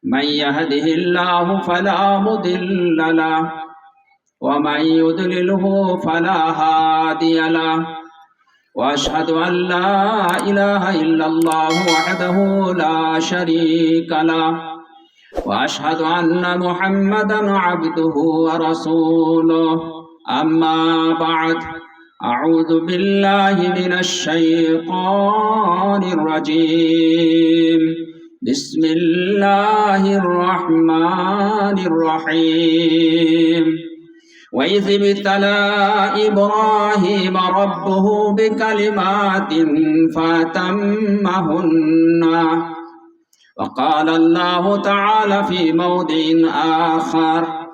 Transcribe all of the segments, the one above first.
من يهده الله فلا مضل له ومن يضلله فلا هادي له وأشهد أن لا إله إلا الله وحده لا شريك له وأشهد أن محمدا عبده ورسوله أما بعد أعوذ بالله من الشيطان الرجيم بسم الله الرحمن الرحيم وإذ ابتلى إبراهيم ربه بكلمات فأتمهن وقال الله تعالى في موضع آخر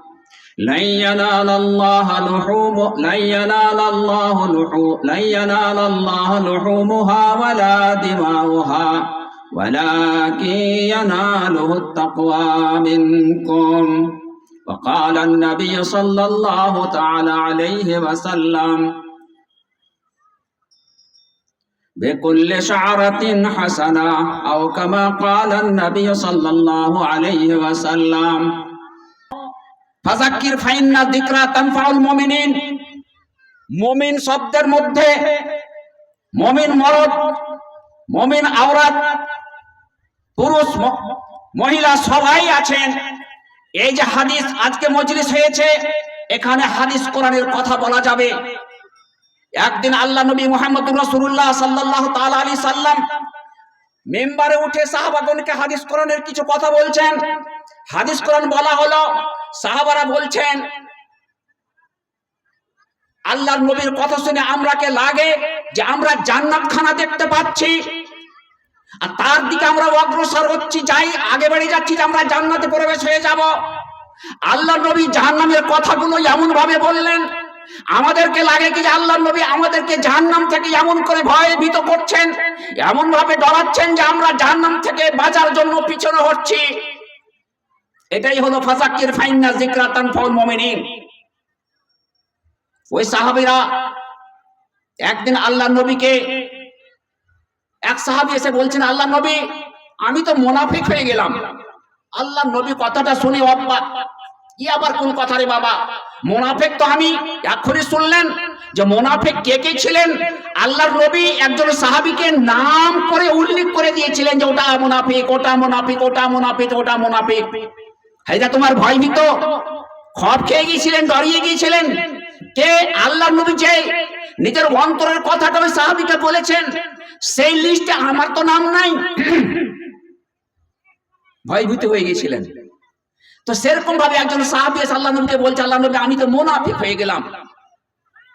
لن ينال الله لحومها ولا دماؤها ولكن يناله التقوى منكم وقال النبي صلى الله تعالى عليه وسلم بكل شعرة حسنة أو كما قال النبي صلى الله عليه وسلم ফাযাক্কির ফাইন্না যিকরা তানফাউল মুমিনিন। মুমিন শব্দের মধ্যে মুমিন মরদ, মুমিন আওরাত, পুরুষ মহিলা সবাই আছেন। এই যে হাদিস আজকে মজলিস হয়েছে, এখানে হাদিস কোরআনের কথা বলা যাবে। একদিন আল্লাহ নবী মুহাম্মদুর রাসূলুল্লাহ সাল্লাল্লাহু তাআলা আলাইহি সাল্লাম মিম্বারে উঠে সাহাবাগণকে হাদিস কোরআনের কিছু কথা বলছেন। হাদিস কোরআন বলা হলো, সাহাবারা বলছেন আল্লাহর নবীর কথা শুনে আমরাকে লাগে যে আমরা জান্নাত খানা দেখতে পাচ্ছি, আর তার দিকে আমরা অগ্রসর হচ্ছি, যাই আগে বেড়ে যাচ্ছি যে আমরা জান্নাতে প্রবেশ হয়ে যাব। আল্লাহর নবী জাহান্নামের কথাগুলো এমন ভাবে বললেন, আমাদেরকে লাগে কি যে আল্লাহর নবী আমাদেরকে জাহান্নাম থেকে এমন করে ভয়ে ভীত করছেন, এমন ভাবে ডরাচ্ছেন যে আমরা জাহান্নাম থেকে বাঁচার জন্য পিছনে হচ্ছি। এটাই হলো ফাযাক্কির ফাইন্না যিকরা তানফাউল মুমিনিন। ওই সাহাবীরা একদিন আল্লাহর নবীকে, এক সাহাবী এসে বলছেন, আল্লাহর নবী আমি তো মুনাফিক হয়ে গেলাম। আল্লাহর নবী কথাটা শুনে অবাক, কি আবার কোন কথা রে বাবা, মুনাফিক তো আমি এখনই শুনলেন যে মুনাফিক কে কে ছিলেন। আল্লাহর নবী একজন সাহাবীকে নাম করে উল্লেখ করে দিয়েছিলেন যে ওটা মুনাফিক, ওটা মুনাফিক, ওটা মুনাফিক, ওটা মুনাফিক। হাইদা তোমার ভয় ভীত খপ খেয়ে গিয়েছিলেন, ডরিয়ে গিয়েছিলেন। কে? আল্লাহর নবী যে নিজের অন্তরের কথাটা ওই সাহাবীকে বলেছেন, সেই লিস্টে আমার তো নাম নাই। ভয়ভীত হয়ে গিয়েছিলেন। তো সেরকম ভাবে একজন সাহাবী এসে আল্লাহর নবীকে বলছে, আল্লাহর নবী আমি তো মুনাফিক হয়ে গেলাম।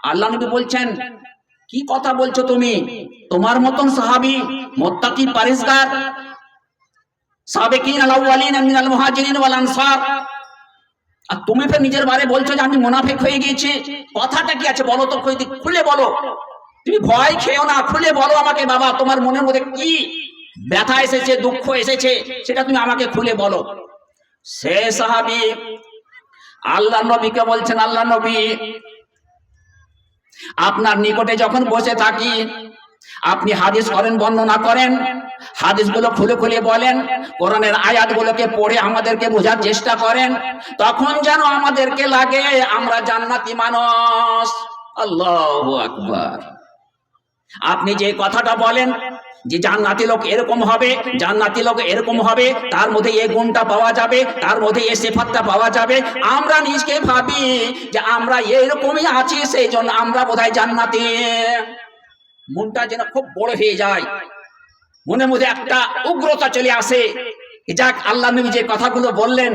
আল্লাহর নবী বলছেন, কি কথা বলছো তুমি? তোমার মতন সাহাবী মুত্তাকি পরহেজগার সাবিকিন আল-আউওয়ালিন মিনাল মুহাজিরিন ওয়াল আনসার, আর তুমি ফের নিজের বারে বলছো যে আমি মুনাফিক হয়ে গিয়েছি। কথাটা কি আছে বলো তো, খুলে বলো। তুমি ভয় খেও না, খুলে বলো আমাকে বাবা, তোমার মনের মধ্যে কি ব্যথা এসেছে, দুঃখ এসেছে, সেটা তুমি আমাকে খুলে বলো। সে সাহাবী আল্লাহর নবীকে বলছেন, আল্লাহর নবী আপনার নিকটে যখন বসে থাকি আপনি হাদিস করেন, বর্ণনা করেন, হাদিসগুলো খুলে খুলে বলেন, কোরআনের আয়াতগুলোকে পড়ে আমাদেরকে বোঝার চেষ্টা করেন, তখন যেন আমাদেরকে লাগে আমরা জান্নাতি মানুষ। আল্লাহু আকবার। আপনি যে কথাটা বলেন যে জান্নাতি লোক এরকম হবে, জান্নাতি লোক এরকম হবে, তার মধ্যে এই গুণটা পাওয়া যাবে, তার মধ্যে এই সিফাতটা পাওয়া যাবে, আমরা নিজকে ভাবি যে আমরা এরকমই আছি, সেই জন্য আমরা বোধহয় জান্নাতি। মনটা যেন খুব বড় হয়ে যায়, মনের মধ্যে একটা উগ্রতা চলে আসে। যাক, আল্লাহ নবী যে কথাগুলো বললেন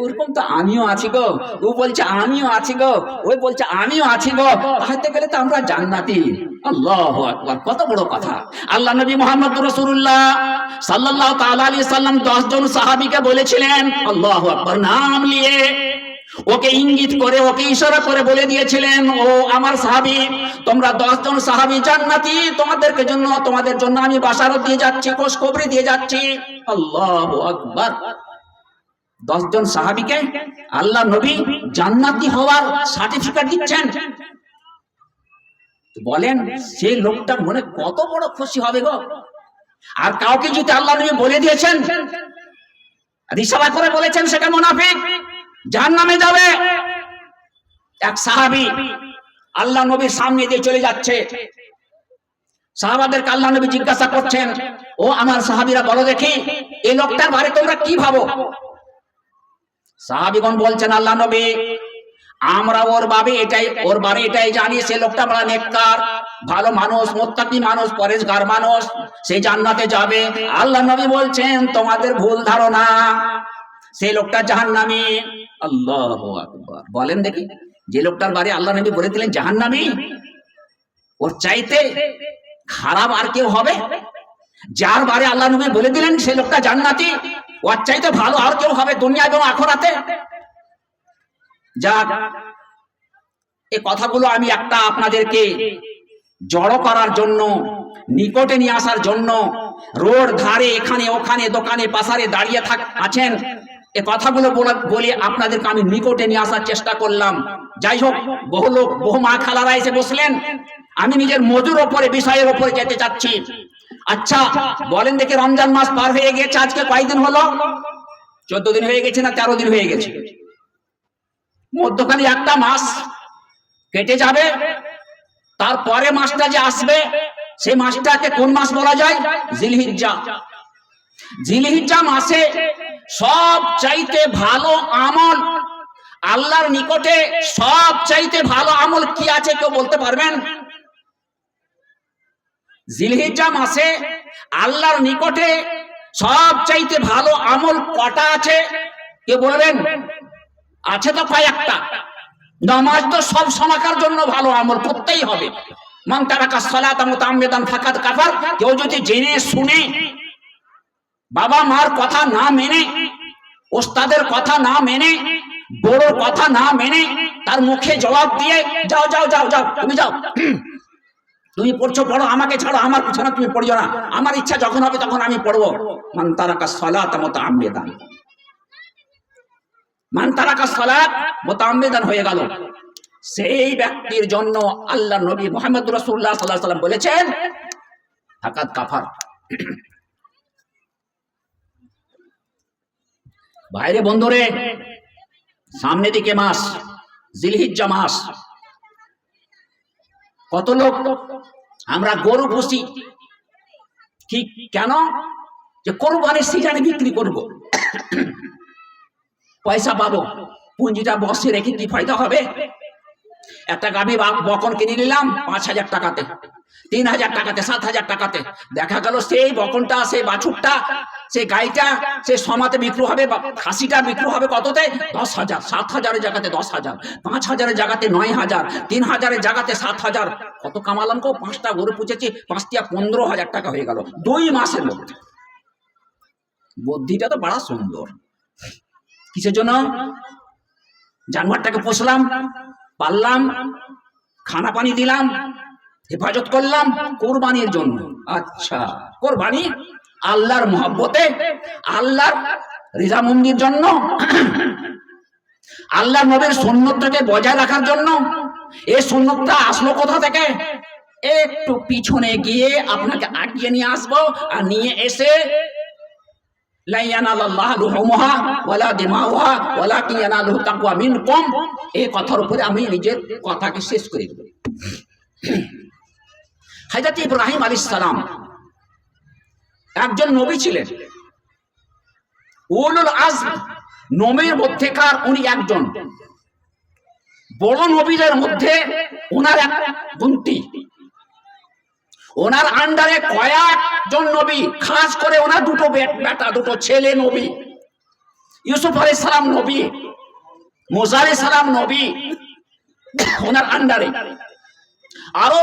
ওরকম তো আমিও আছি গো, ও বলছে আমিও আছি গো, ওই বলছে আমিও আছি গো, তাহলে গেলে তো আমরা জান্নাতি। আল্লাহু আকবার, কত বড় কথা। আল্লাহ নবী মুহাম্মদুর রাসূলুল্লাহ সাল্লাল্লাহু তাআলা আলাইহি সাল্লাম 10 জন সাহাবীকে বলেছিলেন, আল্লাহু আকবার, নাম নিয়ে ওকে ইঙ্গিত করে, ওকে ইশারা করে বলে দিয়েছিলেন, ও আমার সাহাবী, তোমরা 10 জন সাহাবী জান্নাতি, তোমাদের জন্য আমি বাশারত দিয়ে যাচ্ছি, খুশখবরি দিয়ে যাচ্ছি। আল্লাহু আকবার। 10 জন সাহাবীকে আল্লাহ নবী জান্নাতি হওয়ার সার্টিফিকেট দিচ্ছেন। বলেন সেই লোকটার মনে কত বড় খুশি হবে গো। আর কাউকে যদি আল্লাহ নবী বলে দিয়েছেন, ইশারা করে বলেছেন, সেটা মুনাফিক, জাহান্নামে যাবে। এক সাহাবী আল্লাহ নবীর সামনে দিয়ে চলে যাচ্ছে। সাহাবাদেরকে আল্লাহ নবী জিজ্ঞাসা করছেন, ও আমার সাহাবীরা বলো দেখি, এই লোকটার বারে তোমরা কি ভাবো? সাহাবীগণ বলছেন, আল্লাহ নবী, আমরা ওর বারে এটাই জানি, সে লোকটা বড় নেককার, ভালো মানুষ, মুত্তাকি মানুষ, পরেজগার মানুষ, সে জান্নাতে যাবে। আল্লাহ নবী বলছেন, তোমাদের ভুল ধারণা, সেই লোকটা জাহান্নামী। আল্লাহু আকবার। বলেন দেখি, যে লোকটার বারে আল্লাহ নবী বলে দিলেন জাহান্নামী, ওর চাইতে খারাপ আর কেউ হবে? যার বারে আল্লাহ নবী বলে দিলেন সেই লোকটা জান্নাতি, ওর চাইতে ভালো আর কেউ হবে দুনিয়া এবং আখিরাতে? যাক, এই কথাগুলো আমি একটা আপনাদেরকে জড়ো করার জন্য, নিকটে নিয়ে আসার জন্য, রোড ধারে এখানে ওখানে দোকানে পাশারে দাঁড়িয়ে আছেন, এ কথাগুলো বলে আপনাদেরকে আমি নিকটে নিয়ে আসার চেষ্টা করলাম। যাই হোক, বহু লোক, বহু মা খালারা এসে বসলেন, আমি নিজের মজুর ওপরে, বিষয়ের ওপরে যেতে চাচ্ছি। আচ্ছা বলেন দেখি, রমজান মাস পার হয়ে গেছে, আজকে কয়দিন হলো? 14 দিন হয়ে গেছে না 13 দিন হয়ে গেছে? মধ্যখানে একটা মাস কেটে যাবে, তারপরে মাসটা যে আসবে, সেই মাসটাকে কোন মাস বলা যায়? জিলহিজ্জা। জিলহিজ্জা মাসে সব চাইতে ভালো আমল, আল্লাহর নিকটে সব চাইতে ভালো আমল কি আছে কেউ বলতে পারবেন? জিলহিজ্জা মাসে আল্লাহর নিকটে সব চাইতে ভালো আমল কটা আছে কেউ বলবেন? আছে তো কয়েকটা। নামাজ তো সব সময়কার জন্য ভালো আমল, করতেই হবে। মান তারাকা সালাতা মুতাআম্মিদান ফাকাদ কাফার। কেউ যদি জেনে শুনে, বাবা মার কথা না মেনে, ওস্তাদের কথা না মেনে, বড়োর কথা না মেনে, তার মুখে জবাব দিয়ে যাও যাও যাও যাও, তুমি যাও, তুমি পড়ছো পড়ো, আমাকে ছাড়ো, আমার পিছনে তুমি পড়িও না, আমার ইচ্ছা যখন হবে তখন আমি পড়বো। মান তারাকা সালাতা মুতাআম্মিদান, মান তারাকা সালাত মুতাআম্মিদান হয়ে গেল। সেই ব্যক্তির জন্য আল্লাহ নবী মুহাম্মদ রাসূলুল্লাহ সাল্লাল্লাহু আলাইহি ওয়াসাল্লাম বলেছেন ফাকাদ কাফার। ভাইরে বন্ধুরে, সামনে দিকে মাস জিলহিজ্জা মাস। কত লোক আমরা গরু পুষি, ঠিক কেন? যে কোরবানির সিজনে বিক্রি করব, পয়সা পাবো, পুঁজিটা বসে রেখে কি ফায়দা হবে? একটা গাভী বকন কিনে নিলাম 5,000 টাকাতে, 3,000 টাকাতে, 7,000 টাকাতে। দেখা গেল সেই বকনটা, সেই বাছুরটা, সেই গাইটা, সেই সমাতে বিক্রি হবে, খাসিটা বিক্রি হবে কততে? 10,000। 7,000-এর জায়গাতে 10,000, 5,000-এর জায়গাতে 9,000, 3,000-এর জায়গাতে 7,000। কত কামালাম গো? 5টা গরু পুষেছি, 5টিয়া 15,000 টাকা হয়ে গেল 2 মাসের মধ্যে। বুদ্ধিটা তো বড় সুন্দর। কিসের জন্য? জানোয়ারটাকে পুষলাম, পাললাম, খানা পানি দিলাম, হেফাজত করলাম, কোরবানির জন্য। আচ্ছা, কোরবানি আল্লাহর মহব্বতে, আল্লাহর রিজামন্দির জন্য, আল্লাহর নবীর সুন্নতটাকে বজায় রাখার জন্য। এই সুন্নতটা আসলো কোথা থেকে? একটু পিছনে গিয়ে আপনাকে আগিয়ে নিয়ে আসবো, আর নিয়ে এসে লা ইয়ানালাল্লাহু লুহুমুহা ওয়ালা দিমাউহা ওয়ালাকিন ইয়ানালুহু তাকওয়া মিনকুম। এই কথার উপরে আমি নিজের কথাকে শেষ করে দেব। হযরত ইব্রাহিম আলাইহিস সালাম একজন নবী ছিলেন, উলুল আজম নবীর মধ্যেকার উনি একজন। বড় নবীদের মধ্যে ওনার এক গুণটি, ওনার আন্ডারে কয়েকজন নবী, খাস করে ওনার দুটো বেটা, দুটো ছেলে নবী। ইউসুফ আলাইহিস সালাম নবী, মুসা আলাইহিস সালাম নবী, ওনার আন্ডারে আরো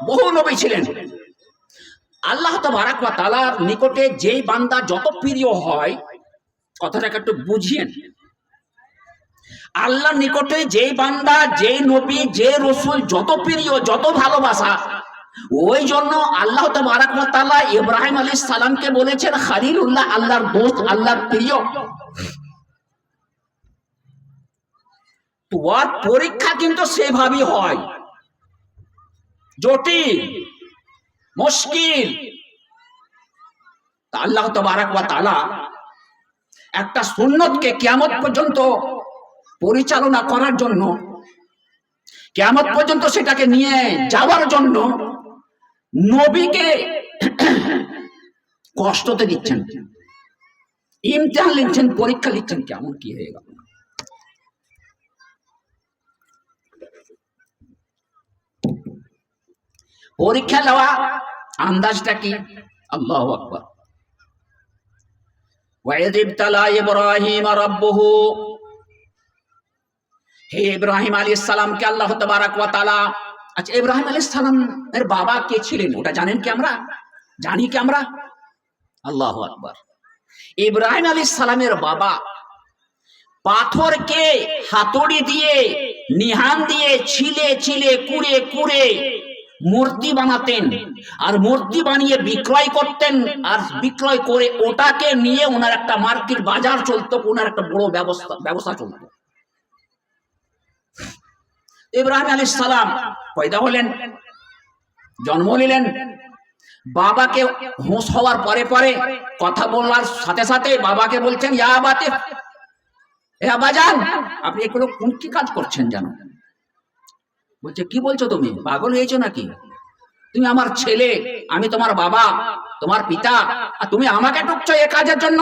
বহু নবী ছিলেন। আল্লাহ তাবারক ওয়া তাআলার নিকটে যেই বান্দা যত প্রিয় হয়, কথাটাকে একটু বুঝিয়েন। আল্লাহর নিকটে যেই বান্দা, যেই নবী, যে রাসূল যত প্রিয়, যত ভালোবাসা, ওই জন্য আল্লাহ তাবারক ওয়া তাআলা ইব্রাহিম আলাইহিস সালামকে বলেছেন খলিলুল্লাহ, আল্লাহর দোস্ত, আল্লাহর প্রিয়। তোমার পরীক্ষা কিন্তু সেভাবেই হয়, জটিল, মুশকিল। তা আল্লাহ তাবারাক ওয়া তাআলা একটা সুন্নতকে কিয়ামত পর্যন্ত পরিচালনা করার জন্য, কিয়ামত পর্যন্ত সেটাকে নিয়ে যাওয়ার জন্য নবীকে কষ্টতে দিচ্ছেন, ইমতিহান নিচ্ছেন, পরীক্ষা নিচ্ছেন। কেমন কি হয়ে গেল? পরীক্ষা নেওয়া আন্দাজটা কি? আল্লাহু আকবার। ওয়াইদ ইবতালা ইব্রাহিম রাব্বুহু, হে ইব্রাহিম আলাইহিস সালামকে আল্লাহ তাবারাক ওয়া তাআলা, আচ্ছা ইব্রাহিম আলাইহিস সালামের বাবা কে ছিলেন ওটা জানেন কি? আমরা জানি কি? আমরা আল্লাহু আকবার। ইব্রাহিম আলাইহিস সালামের বাবা পাথরকে হাতুড়ি দিয়ে, নিহান দিয়ে ছিলে ছিলে কুড়ে কুড়ে মূর্তি বানাতেন, আর মূর্তি বানিয়ে বিক্রয় করতেন, আর বিক্রয় করে ওটাকে নিয়ে ওনার একটা মার্কেট বাজার চলতো, ওনার একটা বড় ব্যবসা চলতো। ইব্রাহিম আলাইহিস সালাম পয়দা হলেন, জন্ম নিলেন। বাবাকে হুঁশ হওয়ার পরে পরে কথা বলার সাথে সাথে বাবাকে বলছেন, ইয়া আবাতি, হে আব্বাজান, আপনি এগুলো কোন কি কাজ করছেন জানো? বলছে, কি বলছো তুমি? পাগল হয়েছো নাকি? তুমি আমার ছেলে, আমি তোমার বাবা, তোমার পিতা, আর তুমি আমাকে টুকছো এ কাজের জন্য?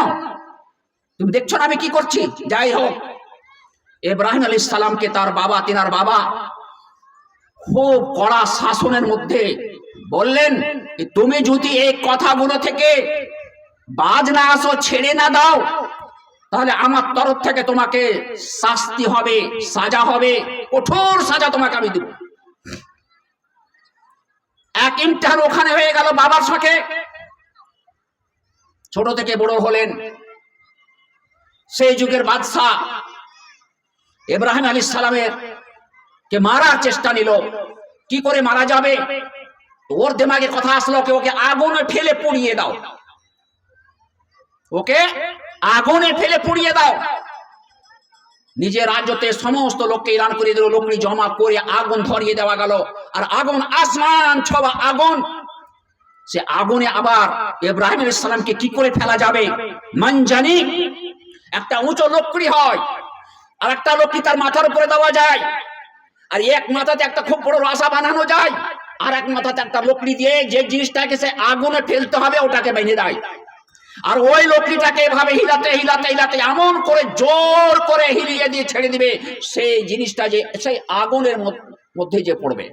তুমি দেখছো না আমি কি করছি? যাই হোক, ইব্রাহিম আলাইহিস সালামকে তার বাবা, তিনার বাবা খুব কড়া শাসনের মধ্যে বললেন, তুমি যদি এই কথাগুলো থেকে বাজ না আসো, ছেড়ে না দাও, তাহলে আমার তরফ থেকে তোমাকে শাস্তি হবে, সাজা হবে, কঠোর সাজা তোমাকে আমি দেব। এক ইমতিহান ওখানে হয়ে গেল বাবার সাথে। ছোট থেকে বড় হলেন সেই যুগের বাদশা। ইব্রাহিম আলাইহিস সালামের কে মারার চেষ্টা নিল। কি করে মারা যাবে? ওর দিমাগে কথা আসলো, ওকে আগুনে ফেলে পুড়িয়ে দাও, ওকে আগুনে ফেলে পুড়িয়ে দাও। নিজের রাজ্যতে সমস্ত লোককে এলান করে দিল, লোকনি জমা করে আগুন ধরিয়ে দেওয়া গেল। আর আগুন আসমান ছোঁয়া আগুন, সে আগুনে আবার ইব্রাহিম আলাইহিস সালামকে কি করে ফেলা যাবে? মানজানি, একটা উঁচু লকড়ি হয়, আর একটা লকড়ি তার মাথার উপরে দেওয়া যায়, আর এক মাথাতে একটা খুব বড় রাসা বানানো যায়, আর এক মাথাতে একটা লকড়ি দিয়ে যে জিনিসটাকে সে আগুনে ফেলতে হবে ওটাকে বেঁধে দেয়। আর ওই লকড়িটাকে এভাবে হিলাতে হিলাতে হিলাতে এমন করে জোর করে হিলিয়ে দিয়ে ছেড়ে দিবে, সেই জিনিসটা যে সেই আগুনের মধ্যে যে পড়বে।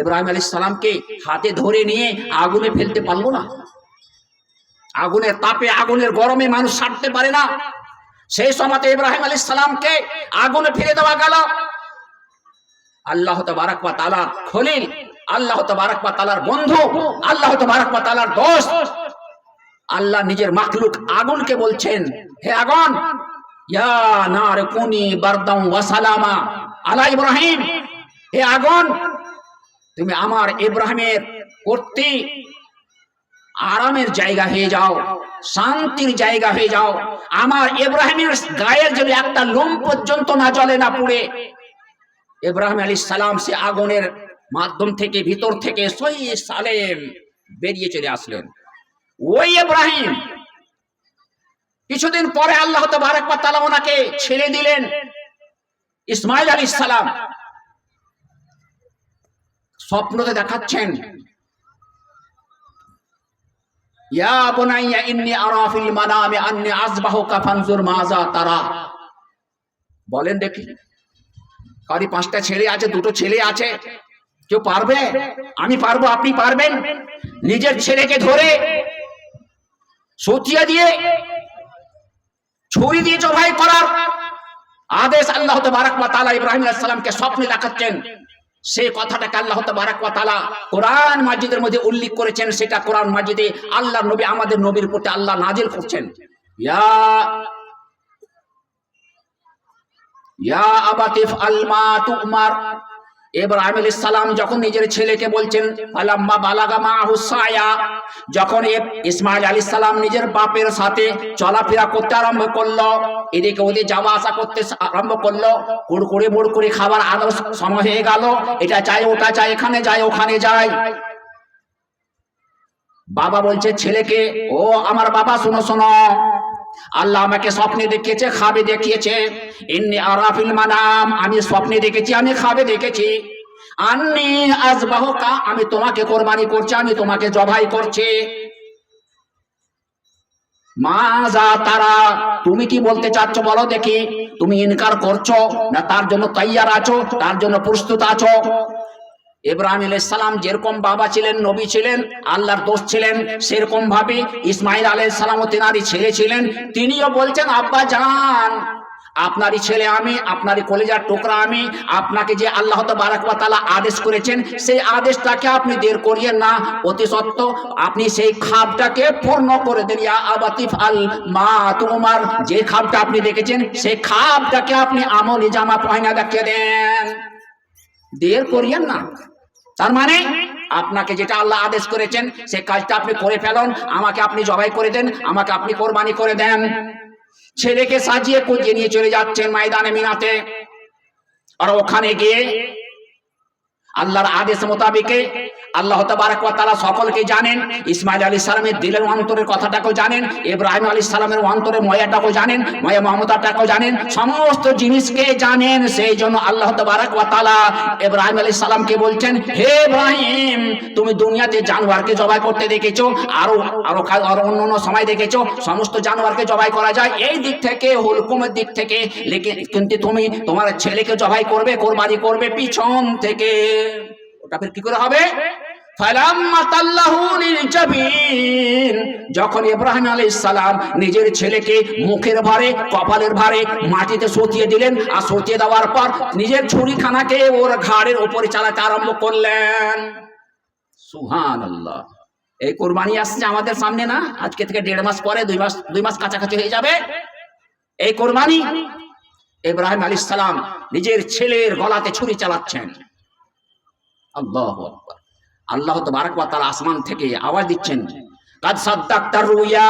ইব্রাহিম আলাইহিস সালামকে হাতে ধরে নিয়ে আগুনে ফেলতে পারলো না। আগুনের তাপে, আগুনের গরমে মানুষ ছাড়তে পারে না। সেই সময়তে ইব্রাহিম আলাইহিস সালামকে আগুনে ফেলে দেওয়া গেল। আল্লাহ তাবারাক ওয়া তাআলার খলিল, আল্লাহ তাবারাক ওয়া তাআলার বন্ধু, আল্লাহ তাবারাক ওয়া তাআলার দোস্ত, আল্লাহ নিজের মাখলুক আগুনকে বলছেন, হে আগুন, ইয়া নার কুনি বারদাম ওয়া সালামা আলা ইব্রাহিম, হে আগুন, তুমি আমার ইব্রাহিমের প্রতি আরামের জায়গা হয়ে যাও, শান্তির জায়গা হয়ে যাও। আমার ইব্রাহিমের গায়ের যদি একটা লোম পর্যন্ত না জ্বলে, না পুড়ে। ইব্রাহিম আলাইহিস সালাম সে আগুনের মাধ্যম থেকে, ভিতর থেকে সহি সালেম বেরিয়ে চলে আসলেন। ওই ইব্রাহিম কিছুদিন পরে আল্লাহ তাবারাক ওয়া তাআলা ওনাকে ছেড়ে দিলেন। ইসমাঈল আলাইহিস সালাম স্বপ্নতে দেখাচ্ছেন, ইয়া বুনাইয়া ইন্নী আরা ফিল মানামি আন্নী আযবাহুকা ফানজুর মাযা তারা। বলেন দেখি, কারি 5টা ছেলে আছে, 2টো ছেলে আছে, কেউ পারবে? আমি পারবো, আপনি পারবেন? নিজের ছেলেকে ধরে সচিয়ে দিয়ে ছুরি দিয়ে জবাই করার আদেশ আল্লাহ তাবারাক ওয়া তাআলা ইব্রাহিম আলাইহিস সালামকে স্বপ্নে দেখাচ্ছেন। সেই কথাটাকে আল্লাহ তাবারাক ওয়া তাআলা কোরআন মাজিদের মধ্যে উল্লেখ করেছেন। সেটা কোরআন মাজিদে আল্লাহর নবী, আমাদের নবীর প্রতি আল্লাহ নাজিল করছেন। ইয়া আবাতিফ আল মা তুমার। ইব্রাহিম আলাইহিস সালাম যখন নিজের ছেলেকে বলছেন, ফালাম্মা বালাগা মাহু সায়া, যখন ইসমাঈল আলাইহিস সালাম নিজের বাপের সাথে চলাফেরা করতে আরম্ভ করলো, এদিকে ওদিকে যাওয়া আসা করতে আরম্ভ করলো, কুড়কুড়ি মুড়কুড়ি খাবার আদর সময় হয়ে গেল, এটা চাই ওটা চাই, এখানে যায় ওখানে যায়। বাবা বলছে ছেলেকে, ও আমার বাবা শোনো শোনো, আল্লাহ আমাকে স্বপ্নে দেখিয়েছে, খাবে দেখিয়েছে। ইন্নী আরাফিল মানাম, আমি স্বপ্নে দেখেছি, আমি খাবে দেখেছি। আন্নী আযবাহুকা, আমি তোমাকে কোরবানি করছি, আমি তোমাকে জবাই করছি। মাজা তারা, তুমি কি বলতে চাচ্ছ বলো দেখি? তুমি ইনকার করছো না তার জন্য তৈয়ার আছো, তার জন্য প্রস্তুত আছো? ইব্রাহিম আলাইহিস সালাম যেরকম বাবা ছিলেন, নবী ছিলেন, আল্লাহর দোস্ত ছিলেন, সেরকম ভাবে ইসমাঈল আলাইহিস সালামও তেনারই ছেলে ছিলেন। তিনিও বলছেন, আব্বা জান, আপনারই ছেলে আমি, আপনারই কলিজার টুকরা আমি। আপনাকে যে আল্লাহ তাবারক ওয়া তাআলা আদেশ করেছেন, সেই আদেশটাকে আপনি দের করিয়েন না। অতি সত্য আপনি সেই খাবটাকে পূর্ণ করে দেন। ইয়া আবাতিফ আল মা তুমার, যে খাবটা আপনি দেখেছেন সেই খাবটাকে আপনি আমলি জামা পয়না দেখিয়ে দেন, দের করিয়েন না। তার মানে আপনাকে যেটা আল্লাহ আদেশ করেছেন সেই কাজটা আপনি করে ফেলুন, আমাকে আপনি জবাই করে দেন, আমাকে আপনি কোরবানি করে দেন। ছেলেকে সাজিয়ে কুজিয়ে নিয়ে চলে যাচ্ছেন ময়দানে মিনাতে। আর ওখানে গিয়ে আল্লাহর আদেশ মোতাবেকে আল্লাহ তাবারক ওয়া তাআলা সকলকে জানেন। ইসমাঈল আলাইহিস সালামের দিলের অন্তরের কথাটাকেও জানেন, ইব্রাহিম আলাইহিস সালামের অন্তরের ময়াটাকেও জানেন, ময়া মমতাটাকেও জানেন, সমস্ত জিনিসকে জানেন। সেই জন্য আল্লাহ তাবারক ওয়া তাআলা ইব্রাহিম আলাইহিস সালামকে বলছেন, হে ইব্রাহিম, তুমি দুনিয়াতে জানোয়ারকে জবাই করতে দেখেছো, আরো অন্য সময় দেখেছো সমস্ত জানোয়ারকে জবাই করা যায় এই দিক থেকে, হুকুমের দিক থেকে, কিন্তু তুমি তোমার ছেলেকে জবাই করবে, কোরবানি করবে পিছন থেকে। ওটা ফের কি করে হবে? যখন ইব্রাহিম আলাইহিস সালাম নিজের ছেলেকে মুখের ভারে, কপালের ভারে মাটিতে সতিয়ে দিলেন, আর সতিয়ে দেওয়ার পর নিজের ছুরিখানাকে ওর ঘাড়ের উপরে চালাতে আরম্ভ করলেন। সুবহানাল্লাহ। এই কোরবানি আসছে আমাদের সামনে না, আজকে থেকে 1.5 মাস পরে, 2 মাস কাছাকাছি হয়ে যাবে এই কোরবানি। ইব্রাহিম আলাইহিস সালাম নিজের ছেলের গলাতে ছুরি চালাচ্ছেন। আল্লাহু আকবার। আল্লাহ তাবারক ওয়া তাআলা আসমান থেকে আওয়াজ দিচ্ছেন, কাদ সাদ্দাকতা রুয়া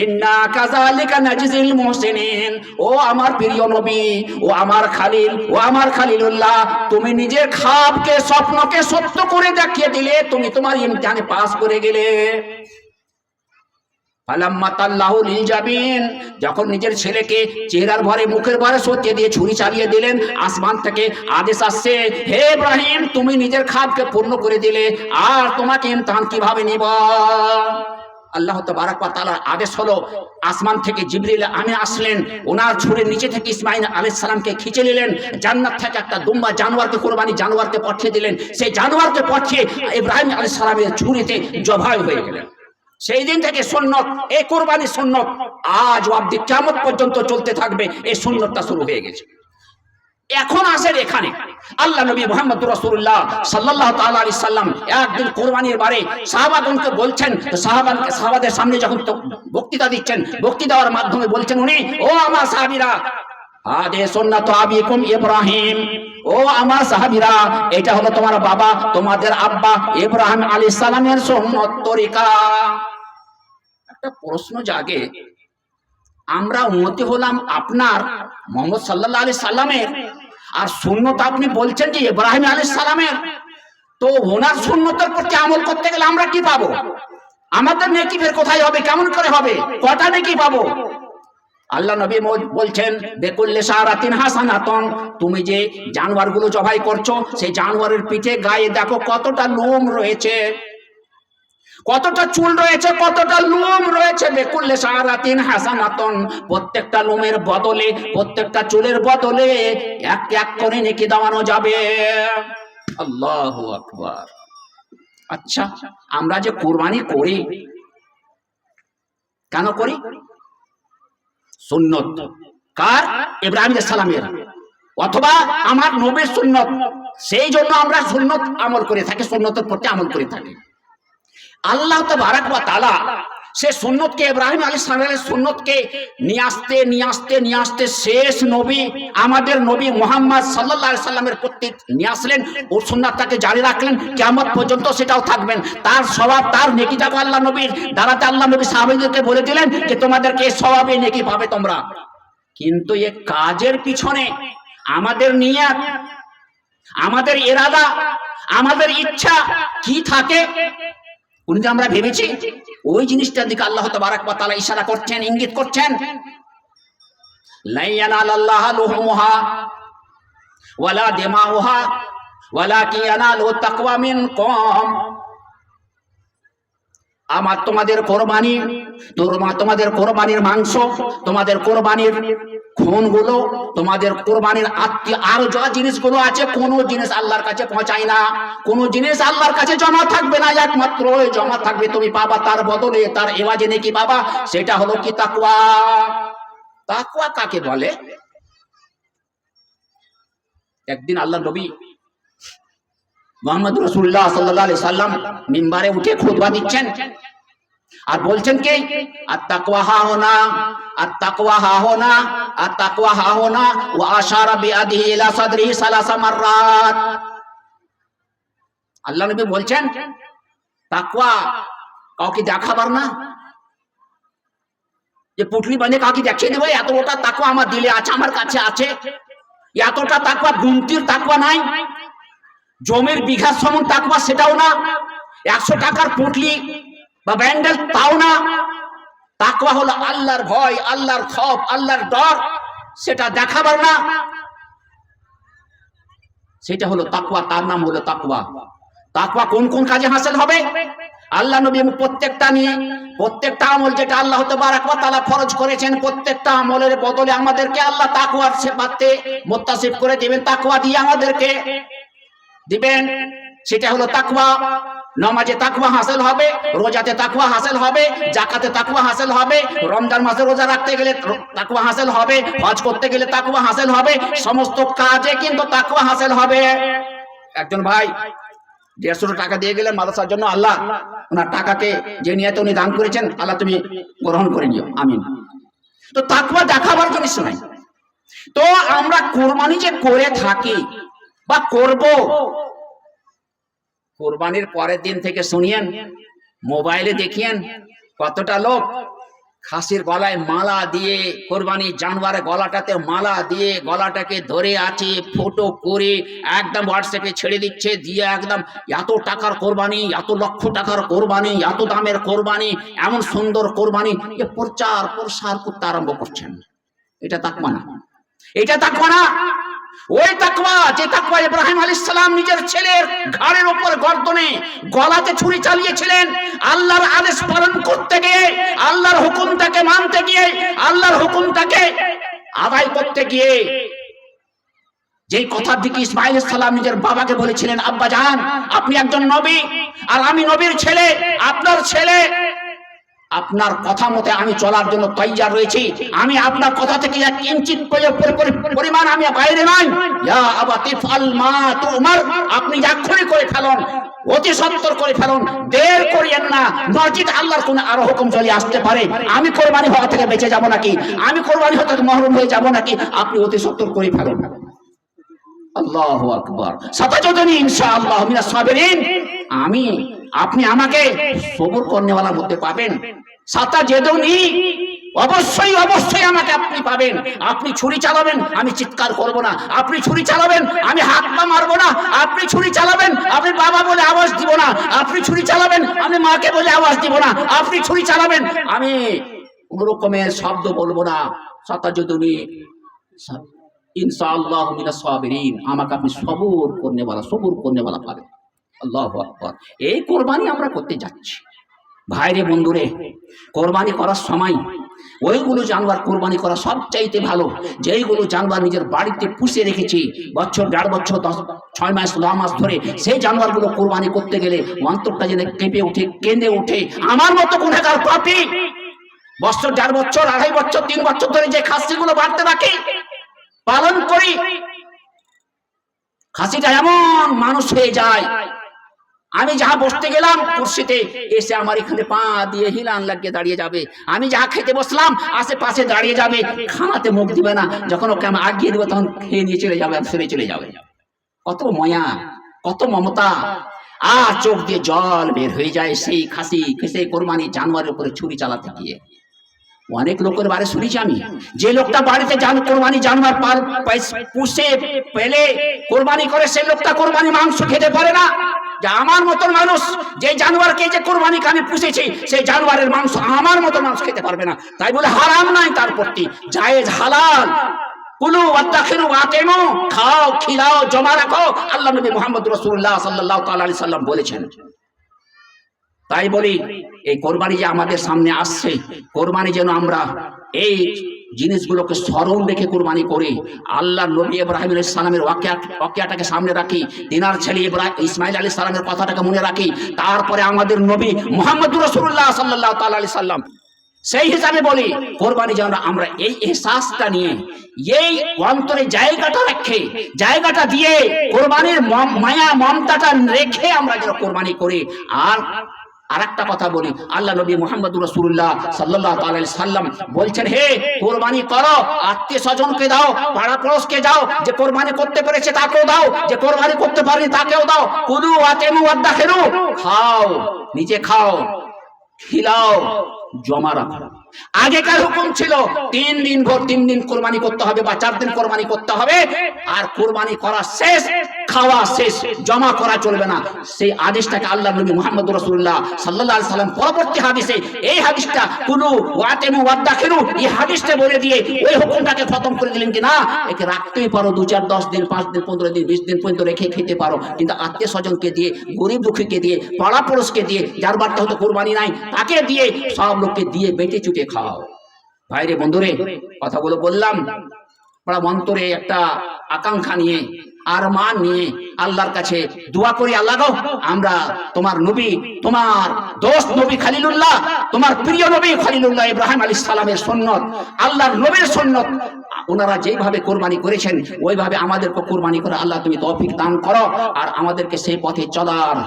ইন্না কাযালিকা নাজিল মুহসিনিন। ও আমার প্রিয় নবী, ও আমার খালিল, ও আমার খালিলুল্লাহ, তুমি নিজের খাবকে, স্বপ্নকে সত্য করে দেখিয়ে দিলে, তুমি তোমার ইমতিহানে পাস করে গেলে। ফালাম্মা তাল্লাহু লিল জাবিন, যখন নিজের ছেলেকে চেহারার ভরে, মুখের ভরে সতিয়ে দিয়ে ছুরি চালিয়ে দিলেন, আসমান থেকে আদেশ আসছে, হে ইব্রাহিম, তুমি নিজের খাবকে পূর্ণ করে দিলে, আর তোমাকে ইমতিহান কিভাবে নিব? আল্লাহ তাবারক ওয়া তাআলার আদেশ হলো, আসমান থেকে জিবরিল আমিন আসলেন, ওনার ছুরির নিচে থেকে ইসমাঈল আলাইহিস সালামকে খিঁচে নিলেন, জান্নাত থেকে একটা দুম্বা জানোয়ারকে, কোরবানি জানোয়ারকে পাঠিয়ে দিলেন। সেই জানোয়ারকে পাঠিয়ে ইব্রাহিম আলাইহিস সালামের ছুরিতে জবাই হয়ে গেলেন। সেই দিন থেকে সুন্নত, এই কোরবানি সুন্নত আজ অবধি কিয়ামত পর্যন্ত চলতে থাকবে। এই সুন্নতটা শুরু হয়ে গেছে। এখন আসেন এখানে আল্লাহ নবী মুহাম্মদ রাসূলুল্লাহ সাল্লাল্লাহু তাআলা আলাইহি সাল্লাম একদিন কোরবানির বারে সাহাবাগণকে বলছেন, সাহাবাদের সামনে যখন বক্তৃতা দিচ্ছেন, বক্তৃতা দেওয়ার মাধ্যমে বলছেন উনি, ও আমার সাহাবীরা, হাদে সুন্নাত আবিকুম ইব্রাহিম, ও আমার সাহাবীরা, এটা হলো তোমার বাবা, তোমাদের আব্বা ইব্রাহিম আলাইহিস সালামের সুন্নত তরিকা। একটা প্রশ্ন জাগে, আমরা উম্মতি হলাম আপনার মুহাম্মদ সাল্লাল্লাহু আলাইহি সাল্লামের, আর সুন্নত আপনি বলছেন যে ইব্রাহিম আলাইহিস সালামের, তো ওনার সুন্নতের প্রতি আমল করতে গেলে আমরা কি পাবো? আমাদের নেকি ফের কোথায় হবে, কেমন করে হবে, কটা নেকি পাবো? আল্লাহ নবী বলছেন, বেকুল্লি শারাতিন হাসানাতুন, তুমি যে জানোয়ারগুলো জবাই করছো, সেই জানোয়ারের পিঠে গায়ে দেখো কতটা লোম রয়েছে, কতটা চুল রয়েছে, কতটা লোম রয়েছে। বেকুল্লি শারাতিন হাসানাতুন, প্রত্যেকটা লোমের বদলে, প্রত্যেকটা চুলের বদলে এক এক করে নেকি দেওয়ানো যাবে। আল্লাহু আকবার। আচ্ছা, আমরা যে কুরবানি করি, কেন করি? সুন্নত কার? ইব্রাহিম আলাইহিস সালামের, অথবা আমার নবীর সুন্নত। সেই জন্য আমরা সুন্নত আমল করে থাকি, সুন্নতের প্রতি আমল করে থাকি। আল্লাহ তাবারক ওয়া তাআলা সে সুন্নতকে, ইব্রাহিম আলাইহিস সালামের সুন্নতকে নিয়ে আসতে শেষ নবী, আমাদের নবী মুহাম্মদ সাল্লাল্লাহু আলাইহি সাল্লামের প্রতি নিয়ে আসলেন। ওর সুন্নাতটাকে জারি রাখলেন, কিয়ামত পর্যন্ত সেটাও থাকবেন। তার সওয়াব, তার নেকিটাকে আল্লাহ নবীর দ্বারাতে আল্লাহ নবী সাহাবীদেরকে বলে দিলেন যে তোমাদেরকে এই সওয়াবে নেকি পাবে তোমরা। কিন্তু এই কাজের পিছনে আমাদের নিয়ত, আমাদের ইরাদা, আমাদের ইচ্ছা কি থাকে? কোনদিন আমরা ভেবেছি? ওই জিনিসটার দিকে আল্লাহ তাবারাক ওয়া তাআলা ইশারা করছেন, ইঙ্গিত করছেন। লা ইয়ানালাল্লাহু লুহুমুহা ওয়ালা দিমাউহা ওয়ালাকিন ইয়ানালু তাকওয়া মিনকুম। আমার তোমাদের কোরবানি, তোমাদের কোরবানির মাংস, তোমাদের কোরবানির খুনগুলো, তোমাদের কোরবানির আরো যা জিনিসগুলো আছে, কোনো জিনিস আল্লাহর কাছে পৌঁছায় না, কোনো জিনিস আল্লাহর কাছে জমা থাকবে না। একমাত্র জমা থাকবে তুমি পাবা তার বদলে, তার এওয়াজে নেকি পাবা। সেটা হলো কি? তাকওয়া। তাকওয়া কাকে বলে? একদিন আল্লাহ নবী মুহাম্মদ রাসূলুল্লাহ সাল্লাল্লাহু আলাইহি সাল্লাম মিম্বারে উঠে খুতবা দিচ্ছেন আর বলছেন কি? আত-তাকওয়া হাহুনা, আত-তাকওয়া হাহুনা, আত-তাকওয়া হাহুনা, ওয়া আশারা বিয়াদিহি ইলা সাদরিহি সালাসা মাররাত। আল্লাহ নবী বলছেন তাকওয়া কাউকে দেখাবার না, যে পুটলি বানিয়ে কাউকে দেখিয়ে দেবো এতটা তাকওয়া আমার দিলে আছে, আমার কাছে আছে। এতটা তাকওয়া গুনতির তাকওয়া নাই, জমির বিঘা সমান তাকওয়া সেটাও না, 100 টাকার পুটলি বা ব্যান্ডেল তাও না। তাকওয়া হলো আল্লাহর ভয়, আল্লাহর খৌফ, আল্লাহর ডর, সেটা দেখাবার না, সেটা হলো তাকওয়া। তার নাম হলো তাকওয়া। তাকওয়া কোন কোন কাজে হাসিল হবে? আল্লাহ নবী প্রত্যেকটা নিয়ে, প্রত্যেকটা আমল যেটা আল্লাহ তাবারাক ওয়া তাআলা ফরজ করেছেন, প্রত্যেকটা আমলের বদলে আমাদেরকে আল্লাহ তাকওয়ার সিফাতে মুত্তাসিফ করে দিবেন, তাকওয়া দিয়ে আমাদেরকে দিবেন। সেটা হলো তাকওয়া। নামাজে তাকওয়া হাসিল হবে, রোজাতে তাকওয়া হাসিল হবে, যাকাতে তাকওয়া হাসিল হবে, রমজান মাসে রোজা রাখতে গেলে তাকওয়া হাসিল হবে, হজ করতে গেলে তাকওয়া হাসিল হবে, সমস্ত কাজে কিন্তু তাকওয়া হাসিল হবে। একজন ভাই 150 টাকা দিয়ে গেলেন মাদ্রাসার জন্য, আল্লাহ ওনার টাকাকে যে নিয়তে উনি দান করেছেন আল্লাহ তুমি গ্রহণ করে নিও, আমিন। তো তাকওয়া দেখাবার জিনিস নাই। তো আমরা কুরবানি যে করে থাকি বা করব, কোরবানির পরের দিন থেকে শুনিয়েন, মোবাইলে দেখিয়েন কতটা লোক খাসির গলায় মালা দিয়ে, কোরবানি জানোয়ারের গলাটাতে মালা দিয়ে গলাটাকে ধরে আছে, ফটো করে একদম হোয়াটসঅ্যাপে ছেড়ে দিচ্ছে, দিয়ে একদম এত টাকার কোরবানি, এত লক্ষ টাকার কোরবানি, এত দামের কোরবানি, এমন সুন্দর কোরবানি, এ প্রচার প্রসার করতে আরম্ভ করছেন। এটা তাকওয়া না, এটা তাকওয়া না। ওই তাকওয়া, যে তাকওয়া ইব্রাহিম আলাইহিস সালাম নিজের ছেলের ঘাড়ের উপর গর্দনে গলাতে ছুরি চালিয়েছিলেন, আল্লাহর আদেশ পালন করতে গিয়ে, আল্লাহর হুকুমটাকে মানতে গিয়ে, আল্লাহর হুকুমটাকে আদায় করতে গিয়ে, যেই কথার দিকে ইসমাঈল আলাইহিস সালাম নিজের বাবাকে বলেছিলেন, আব্বা জান আপনি একজন নবী আর আমি নবীর ছেলে, আপনার ছেলে, আপনার কথা মতে আমি চলার জন্য তৈয়ার রয়েছি, আমি আপনার কথা থেকে এক ইঞ্চিত পরিমাণ আমি বাইরে নই। ইয়া আবাতি ফাল মা তুমার, আপনি এক্ষুনি করে ফেলুন, অতি সত্বর করে ফেলুন, দের করিয়েন না, নজির আল্লাহর কোন আরো হুকুম চলে আসতে পারে, আমি কোরবানি হওয়া থেকে বেঁচে যাব নাকি, আমি কোরবানি হতে মাহরুম হয়ে যাব নাকি, আপনি অতি সত্বর করে ফেলুন। আল্লাহু আকবার। সাতাজুদুনি ইনশাআল্লাহ মিনাস সাবিরিন, আমি, আপনি আমাকে সবর করনেওয়ালার মধ্যে পাবেন। সাতাজুদুনি, অবশ্যই অবশ্যই আমাকে আপনি পাবেন। আপনি ছুরি চালাবেন, আমি চিৎকার করব না। আপনি ছুরি চালাবেন, আমি হাত পা মারবো না। আপনি ছুরি চালাবেন, আপনি বাবা বলে আওয়াজ দিব না। আপনি ছুরি চালাবেন, আমি মাকে বলে আওয়াজ দিব না। আপনি ছুরি চালাবেন, আমি কোন রকমের শব্দ বলবো না। সাতাজুদুনি ইনশাআল্লাহ মিনাস সাবিরিন, আমাকে আপনি সবর করনেওয়ালা পাবেন। আল্লাহু আকবার। এই কোরবানি আমরা করতে যাচ্ছি। ভাইরে বন্ধুরে, কোরবানি করার সময় ওইগুলো জানোয়ার কোরবানি করা সবচাইতে ভালো, যেইগুলো জানোয়ার নিজের বাড়িতে পুষে রেখেছি বছর, 1.5 বছর, 6 মাস, 9 মাস ধরে, সেই জানোয়ারগুলো কোরবানি করতে গেলে অন্তরটা যেন কেঁপে উঠে, কেঁদে উঠে। আমার মতো গুনাহগার পাপী বছর, 1.5 বছর, 2.5 বছর, 3 বছর ধরে যে খাসিগুলো বাড়তে রাখি, পালন করি, খাসিটা এমন মানুষ হয়ে যায়, আমি যাহা বসতে গেলাম কুর্সিতে, এসে আমার এখানে পা দিয়ে হিলান লাগিয়ে দাঁড়িয়ে যাবে। আমি যাহা খেতে বসলাম আশেপাশে দাঁড়িয়ে যাবে, খানাতে মুখ দিবে না। যখন ওকে আমি আগিয়ে দেবো তখন খেয়ে নিয়ে চলে যাবে, ফিরে চলে যাবে। কত মায়া, কত মমতা, আর চোখ দিয়ে জল বের হয়ে যায় সেই খাসি, সেই কোরবানি জানোয়ারের উপরে ছুরি চালাতে গিয়ে। অনেক লোকের বারে শুনেছি আমি, যে লোকটা বাড়িতে কোরবানি জানোয়ার পুষে পেলে কোরবানি করে, সেই লোকটা কোরবানি মাংস খেতে পারে না। যে আমার মতন মানুষ যে জানোয়ারকে যে কোরবানিকে আমি পুষেছি সেই জানোয়ারের মাংস আমার মতো মানুষ খেতে পারবে না, তাই বলে হারাম নাই তার প্রতি, জায়েজ হালাল। কুলু ওয়াদাখিরু ওয়াতিমু, খাও খিলাও জমা রাখো, আল্লাহ নবী মুহাম্মদ রাসূলুল্লাহ সাল্লাল্লাহু তাআলা আলাইহি সাল্লাম বলেছেন। তাই বলি এই কোরবানি যে আমাদের সামনে আসছে, কোরবানি যেন আমরা এই জিনিসগুলোকে স্মরণ রেখে কোরবানি করি। আল্লাহ নবী ইব্রাহিম আলাইহিস সালামের ওয়াকিয়াটাকে সামনে রাখি, তিনার ছেলে ইসমাইল আলাইহিস সালামের কথাটাকে মনে রাখি, তারপরে আমাদের নবী মুহাম্মদ রাসূলুল্লাহ সাল্লাল্লাহু তাআলা আলাইহি সাল্লাম। সেই হিসাবে বলি কোরবানি যেন আমরা এই ইহসাসটা নিয়ে, এই অন্তরে জায়গাটা রেখে, জায়গাটা দিয়ে কোরবানির মায়া মমতাটা রেখে আমরা যেন কোরবানি করি। আর একটা কথা বলি, আল্লাহ নবী মুহাম্মদ রাসূলুল্লাহ সাল্লাল্লাহু আলাইহি সাল্লাম বলছেন, হে কোরবানি করো, আত্মীয় স্বজনকে দাও, পাড়া পড়োশকে দাও, যে কোরবানি করতে পেরেছে তাকেও দাও, যে কোরবানি করতে পারেনি তাকেও দাও। কুলু ওয়াতিমু ওয়াদাখিরু, খাও, নিজে খাও, খিলাও, জমা রাখো। আগেকার হুকুম ছিল 3 দিন ভর 3 দিন কোরবানি করতে হবে বা 4 দিন কোরবানি করতে হবে, আর কোরবানি করা শেষ, খাওয়া শেষ, জমা করা চলবে না। সেই আদেশটাকে আল্লাহ নবী মুহাম্মদ রাসূলুল্লাহ সাল্লাল্লাহু আলাইহি সাল্লাম পরবর্তী হাদিসে এই হাদিসটা কুলু ওয়াতিমু ওয়াদাখিরু এই হাদিসটা বলে দিয়ে ওই হুকুমটাকে খতম করে দিলেন, যে না, একে রাখতেই পারো 2, 4, 10 দিন, 5 দিন, 15 দিন, 20 দিন পর্যন্ত রেখে খেতে পারো, কিন্তু আত্মীয় স্বজনকে দিয়ে, গরিব দুঃখীকে দিয়ে, পাড়া পড়োশকে দিয়ে, যার বাড়িতে হয়তো কোরবানি নাই তাকে দিয়ে, সব লোককে দিয়ে বেটে চুটে খাও। ভাইরে বন্ধুরে, কথাগুলো বললাম বড় অন্তরে একটা আকাঙ্ক্ষা নিয়ে, আর মান নিয়ে আল্লাহর কাছে দোয়া করি, আল্লাহ গো, আমরা তোমার নবী, তোমার দোস্ত নবী খলিলুল্লাহ, তোমার প্রিয় নবী খলিলুল্লাহ ইব্রাহিম আলাইহিস সালামের সুন্নত, আল্লাহর নবীর সুন্নত, ওনারা যেভাবে কোরবানি করেছেন ওইভাবে আমাদেরকে কোরবানি করে আল্লাহ তুমি তৌফিক দান করো, আর আমাদেরকে সেই পথে চলার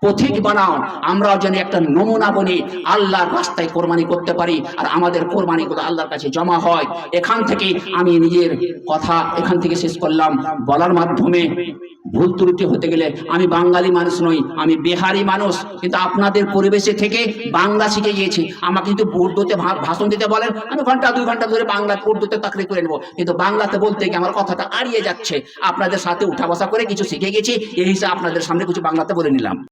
পথিক বানাও, আমরাও যেন একটা নমুনা বনি আল্লাহর রাস্তায় কোরবানি করতে পারি, আর আমাদের কোরবানিগুলো আল্লাহর কাছে জমা হয়। এখান থেকে আমি নিজের কথা এখান থেকে শেষ করলাম। বলার মাধ্যমে ভুল ত্রুটি হতে গেলে, আমি বাঙালি মানুষ নই, আমি বিহারি মানুষ, কিন্তু আপনাদের পরিবেশে থেকে বাংলা শিখে গিয়েছি। আমাকে কিন্তু উর্দুতে ভাষণ দিতে বলেন, আমি ঘন্টা 2 ঘন্টা ধরে বাংলা উর্দুতে তাকরি করে নেবো, কিন্তু বাংলাতে বলতে গিয়ে আমার কথাটা হারিয়ে যাচ্ছে। আপনাদের সাথে উঠা বসা করে কিছু শিখে গেছি, এই হিসাবে আপনাদের সামনে কিছু বাংলাতে বলে নিলাম।